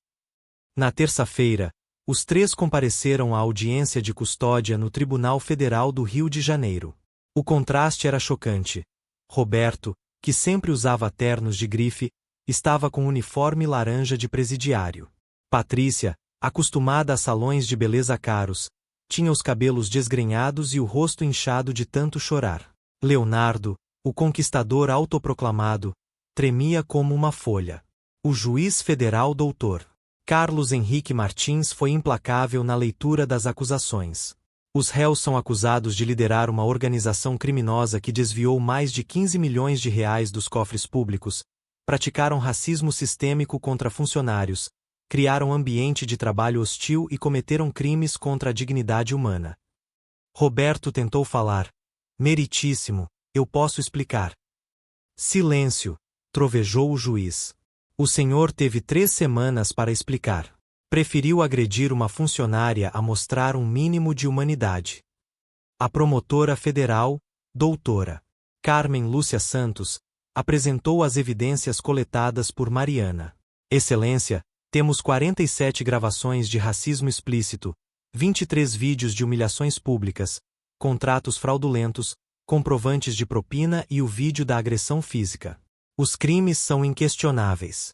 Na terça-feira, os três compareceram à audiência de custódia no Tribunal Federal do Rio de Janeiro. O contraste era chocante. Roberto, que sempre usava ternos de grife, estava com uniforme laranja de presidiário. Patrícia, acostumada a salões de beleza caros, tinha os cabelos desgrenhados e o rosto inchado de tanto chorar. Leonardo, o conquistador autoproclamado, tremia como uma folha. O juiz federal Dr. Carlos Henrique Martins foi implacável na leitura das acusações. Os réus são acusados de liderar uma organização criminosa que desviou mais de 15 milhões de reais dos cofres públicos, praticaram racismo sistêmico contra funcionários, criaram ambiente de trabalho hostil e cometeram crimes contra a dignidade humana. Roberto tentou falar. Meritíssimo, eu posso explicar. Silêncio, trovejou o juiz. O senhor teve 3 semanas para explicar. Preferiu agredir uma funcionária a mostrar um mínimo de humanidade. A promotora federal, doutora Carmen Lúcia Santos, apresentou as evidências coletadas por Mariana. Excelência, temos 47 gravações de racismo explícito, 23 vídeos de humilhações públicas, contratos fraudulentos, comprovantes de propina e o vídeo da agressão física. Os crimes são inquestionáveis.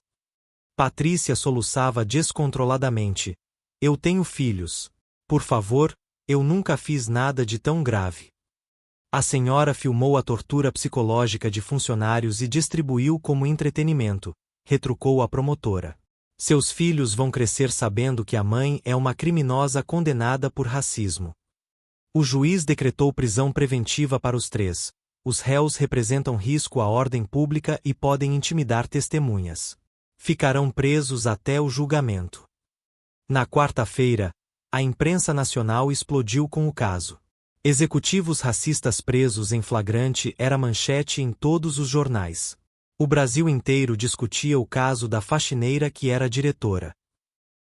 Patrícia soluçava descontroladamente. Eu tenho filhos. Por favor, eu nunca fiz nada de tão grave. A senhora filmou a tortura psicológica de funcionários e distribuiu como entretenimento, retrucou a promotora. Seus filhos vão crescer sabendo que a mãe é uma criminosa condenada por racismo. O juiz decretou prisão preventiva para os três. Os réus representam risco à ordem pública e podem intimidar testemunhas. Ficarão presos até o julgamento. Na quarta-feira, a imprensa nacional explodiu com o caso. Executivos racistas presos em flagrante era manchete em todos os jornais. O Brasil inteiro discutia o caso da faxineira que era diretora.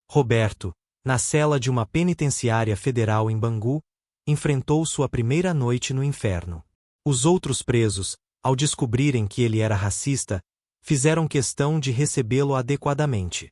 Roberto, na cela de uma penitenciária federal em Bangu, enfrentou sua primeira noite no inferno. Os outros presos, ao descobrirem que ele era racista, fizeram questão de recebê-lo adequadamente.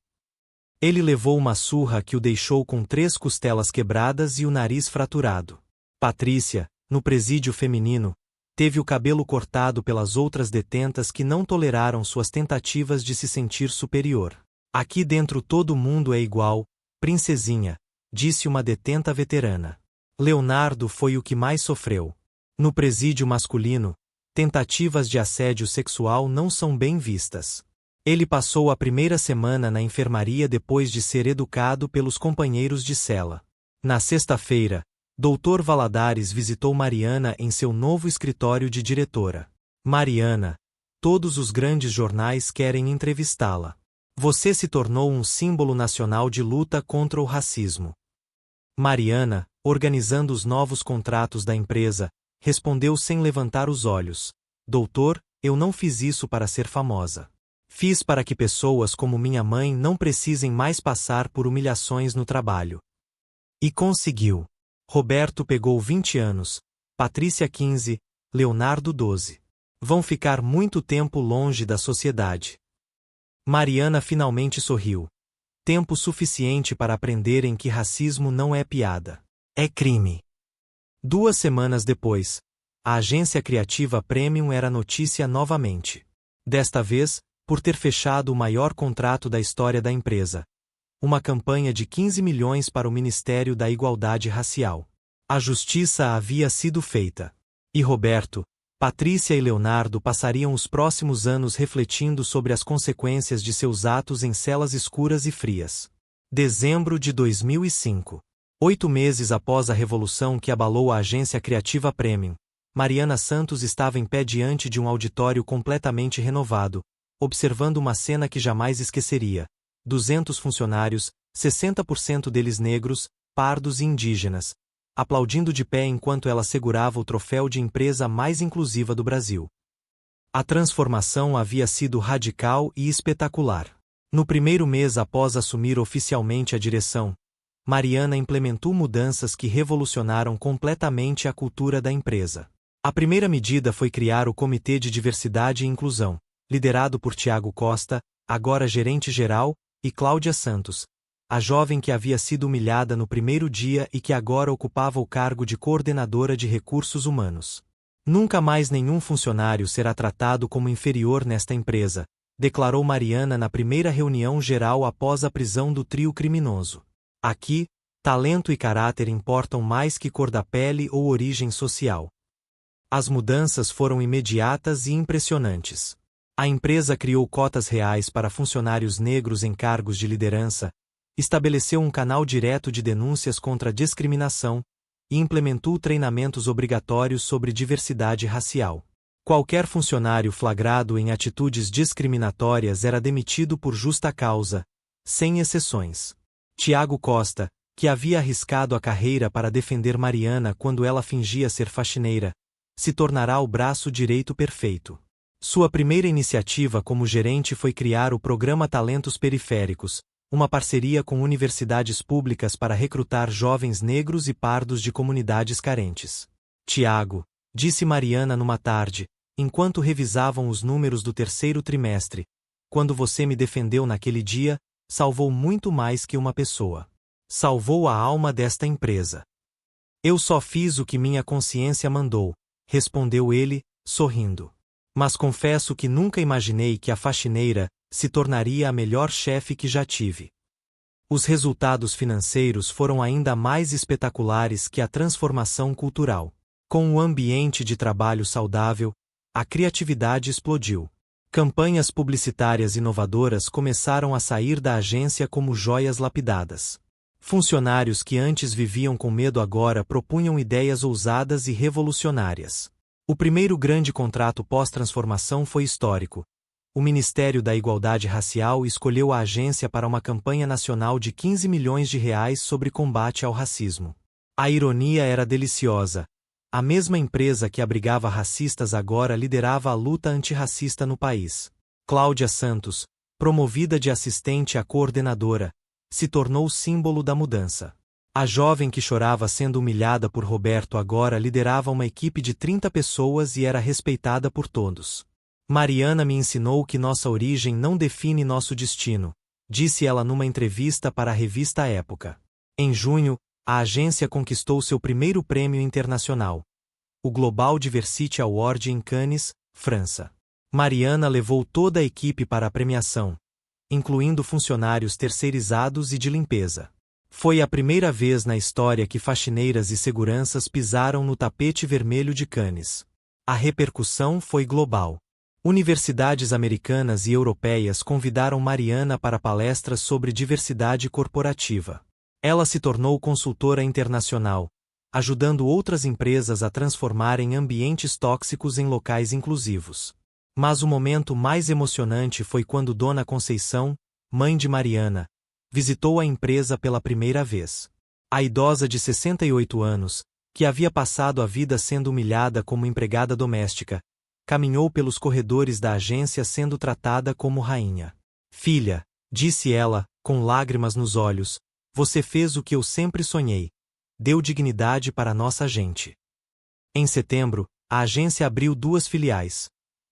Ele levou uma surra que o deixou com 3 costelas quebradas e o nariz fraturado. Patrícia, no presídio feminino, teve o cabelo cortado pelas outras detentas que não toleraram suas tentativas de se sentir superior. Aqui dentro todo mundo é igual, princesinha, disse uma detenta veterana. Leonardo foi o que mais sofreu. No presídio masculino, tentativas de assédio sexual não são bem vistas. Ele passou a primeira semana na enfermaria depois de ser educado pelos companheiros de cela. Na sexta-feira, Dr. Valadares visitou Mariana em seu novo escritório de diretora. Mariana, todos os grandes jornais querem entrevistá-la. Você se tornou um símbolo nacional de luta contra o racismo. Mariana, organizando os novos contratos da empresa, respondeu sem levantar os olhos. Doutor, eu não fiz isso para ser famosa. Fiz para que pessoas como minha mãe não precisem mais passar por humilhações no trabalho. E conseguiu. Roberto pegou 20 anos, Patrícia 15, Leonardo 12. Vão ficar muito tempo longe da sociedade. Mariana finalmente sorriu. Tempo suficiente para aprenderem que racismo não é piada. É crime. 2 semanas depois, a agência criativa Premium era notícia novamente. Desta vez, por ter fechado o maior contrato da história da empresa. Uma campanha de 15 milhões para o Ministério da Igualdade Racial. A justiça havia sido feita. E Roberto, Patrícia e Leonardo passariam os próximos anos refletindo sobre as consequências de seus atos em celas escuras e frias. Dezembro de 2005. 8 meses após a revolução que abalou a agência criativa Premium, Mariana Santos estava em pé diante de um auditório completamente renovado, observando uma cena que jamais esqueceria. 200 funcionários, 60% deles negros, pardos e indígenas, aplaudindo de pé enquanto ela segurava o troféu de empresa mais inclusiva do Brasil. A transformação havia sido radical e espetacular. No primeiro mês após assumir oficialmente a direção, Mariana implementou mudanças que revolucionaram completamente a cultura da empresa. A primeira medida foi criar o Comitê de Diversidade e Inclusão, liderado por Tiago Costa, agora gerente-geral, e Cláudia Santos, a jovem que havia sido humilhada no primeiro dia e que agora ocupava o cargo de coordenadora de recursos humanos. Nunca mais nenhum funcionário será tratado como inferior nesta empresa, declarou Mariana na primeira reunião geral após a prisão do trio criminoso. Aqui, talento e caráter importam mais que cor da pele ou origem social. As mudanças foram imediatas e impressionantes. A empresa criou cotas reais para funcionários negros em cargos de liderança, estabeleceu um canal direto de denúncias contra a discriminação e implementou treinamentos obrigatórios sobre diversidade racial. Qualquer funcionário flagrado em atitudes discriminatórias era demitido por justa causa, sem exceções. Tiago Costa, que havia arriscado a carreira para defender Mariana quando ela fingia ser faxineira, se tornará o braço direito perfeito. Sua primeira iniciativa como gerente foi criar o Programa Talentos Periféricos, uma parceria com universidades públicas para recrutar jovens negros e pardos de comunidades carentes. Tiago, disse Mariana numa tarde, enquanto revisavam os números do terceiro trimestre, quando você me defendeu naquele dia, salvou muito mais que uma pessoa. Salvou a alma desta empresa. Eu só fiz o que minha consciência mandou, respondeu ele, sorrindo. Mas confesso que nunca imaginei que a faxineira se tornaria a melhor chefe que já tive. Os resultados financeiros foram ainda mais espetaculares que a transformação cultural. Com o ambiente de trabalho saudável, a criatividade explodiu. Campanhas publicitárias inovadoras começaram a sair da agência como joias lapidadas. Funcionários que antes viviam com medo agora propunham ideias ousadas e revolucionárias. O primeiro grande contrato pós-transformação foi histórico. O Ministério da Igualdade Racial escolheu a agência para uma campanha nacional de 15 milhões de reais sobre combate ao racismo. A ironia era deliciosa. A mesma empresa que abrigava racistas agora liderava a luta antirracista no país. Cláudia Santos, promovida de assistente a coordenadora, se tornou símbolo da mudança. A jovem que chorava sendo humilhada por Roberto agora liderava uma equipe de 30 pessoas e era respeitada por todos. Mariana me ensinou que nossa origem não define nosso destino, disse ela numa entrevista para a revista Época. Em junho, a agência conquistou seu primeiro prêmio internacional, o Global Diversity Award em Cannes, França. Mariana levou toda a equipe para a premiação, incluindo funcionários terceirizados e de limpeza. Foi a primeira vez na história que faxineiras e seguranças pisaram no tapete vermelho de Cannes. A repercussão foi global. Universidades americanas e europeias convidaram Mariana para palestras sobre diversidade corporativa. Ela se tornou consultora internacional, ajudando outras empresas a transformarem ambientes tóxicos em locais inclusivos. Mas o momento mais emocionante foi quando Dona Conceição, mãe de Mariana, visitou a empresa pela primeira vez. A idosa de 68 anos, que havia passado a vida sendo humilhada como empregada doméstica, caminhou pelos corredores da agência sendo tratada como rainha. Filha, disse ela, com lágrimas nos olhos, Você fez o que eu sempre sonhei. Deu dignidade para nossa gente. Em setembro, a agência abriu 2 filiais.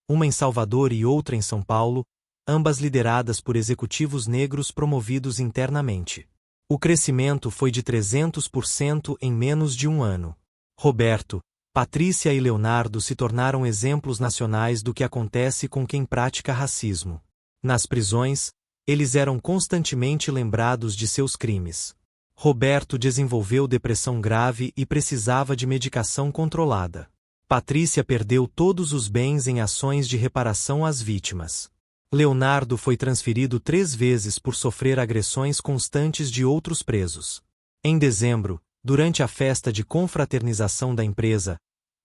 Uma em Salvador e outra em São Paulo, ambas lideradas por executivos negros promovidos internamente. O crescimento foi de 300% em menos de um ano. Roberto, Patrícia e Leonardo se tornaram exemplos nacionais do que acontece com quem pratica racismo. Nas prisões, eles eram constantemente lembrados de seus crimes. Roberto desenvolveu depressão grave e precisava de medicação controlada. Patrícia perdeu todos os bens em ações de reparação às vítimas. Leonardo foi transferido 3 vezes por sofrer agressões constantes de outros presos. Em dezembro, durante a festa de confraternização da empresa,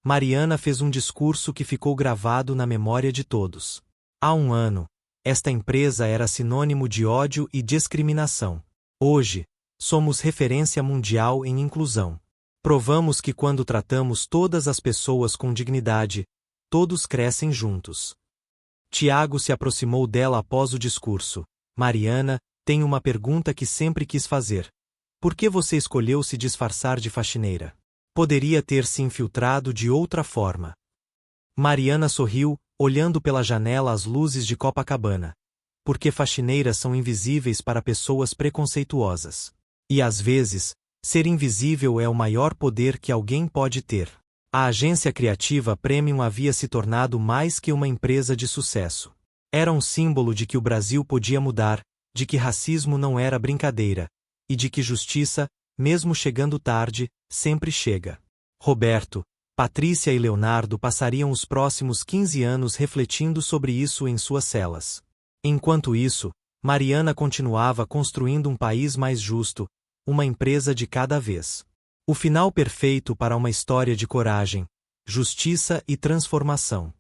Mariana fez um discurso que ficou gravado na memória de todos. Há um ano, esta empresa era sinônimo de ódio e discriminação. Hoje, somos referência mundial em inclusão. Provamos que quando tratamos todas as pessoas com dignidade, todos crescem juntos. Tiago se aproximou dela após o discurso. Mariana, tenho uma pergunta que sempre quis fazer. Por que você escolheu se disfarçar de faxineira? Poderia ter se infiltrado de outra forma. Mariana sorriu, olhando pela janela as luzes de Copacabana. Porque faxineiras são invisíveis para pessoas preconceituosas. E às vezes, ser invisível é o maior poder que alguém pode ter. A agência criativa Premium havia se tornado mais que uma empresa de sucesso. Era um símbolo de que o Brasil podia mudar, de que racismo não era brincadeira, e de que justiça, mesmo chegando tarde, sempre chega. Roberto, Patrícia e Leonardo passariam os próximos 15 anos refletindo sobre isso em suas celas. Enquanto isso, Mariana continuava construindo um país mais justo, uma empresa de cada vez. O final perfeito para uma história de coragem, justiça e transformação.